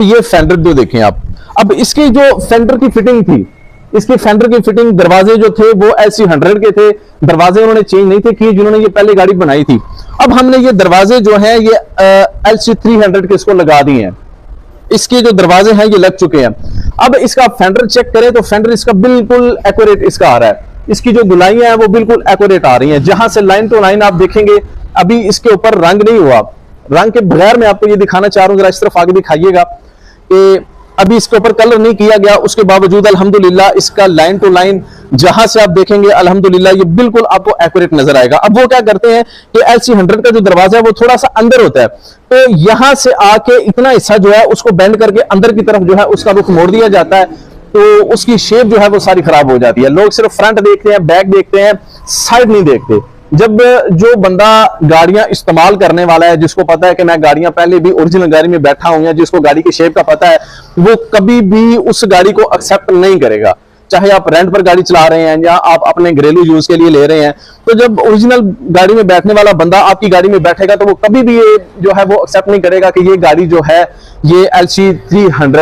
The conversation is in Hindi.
ये फेंडर जो देखें आप, अब इसकी जो फेंडर की फिटिंग थी, इसके फेंडर की फिटिंग दरवाजे जो थे वो LC100 के थे, दरवाजे उन्होंने चेंज नहीं थे किए जिन्होंने ये पहले गाड़ी बनाई थी। अब हमने ये दरवाजे जो हैं ये LC300 के इसको लगा दिए हैं, इसके जो दरवाजे हैं ये लग चुके हैं। अब इसका फेंडर चेक करें तो फेंडर इसका बिल्कुल एक्यूरेट इसका आ रहा है, इसकी जो गुलाइयां हैं वो बिल्कुल एक्यूरेट आ रही हैं, जहां से लाइन टू लाइन आप देखेंगे अभी इसके ऊपर रंग नहीं हुआ। रंग के बगैर मैं आपको ये दिखाना चाह रहा हूं, जरा इस तरफ आगे दिखाइएगा कि अभी इसके ऊपर कलर नहीं किया गया, उसके बावजूद अल्हम्दुलिल्लाह इसका लाइन टू लाइन जहां से आप देखेंगे अल्हम्दुलिल्लाह ये बिल्कुल आपको एक्यूरेट नजर आएगा। अब वो क्या करते हैं कि LC100 का जो दरवाजा है वो थोड़ा सा अंदर होता है, तो यहां से आके इतना हिस्सा जो है उसको बेंड करके अंदर की तरफ जो है उसका रुख मोड़ दिया जाता है, तो उसकी शेप जो है वो सारी खराब हो जाती है। लोग सिर्फ फ्रंट देखते हैं, बैक देखते हैं, साइड नहीं देखते। जब जो बंदा गाड़ियां इस्तेमाल करने वाला है, जिसको पता है कि मैं गाड़ियां पहले भी ओरिजिनल गाड़ी में बैठा हूं, या जिसको गाड़ी की शेप का पता है, वो कभी भी उस गाड़ी को एक्सेप्ट नहीं करेगा, चाहे आप रेंट पर गाड़ी चला रहे हैं या आप अपने घरेलू यूज के लिए ले रहे हैं। तो जब ओरिजिनल गाड़ी में बैठने वाला बंदा आपकी गाड़ी में बैठेगा तो वो कभी भी ये जो है वो एक्सेप्ट नहीं करेगा कि ये गाड़ी जो है ये LC300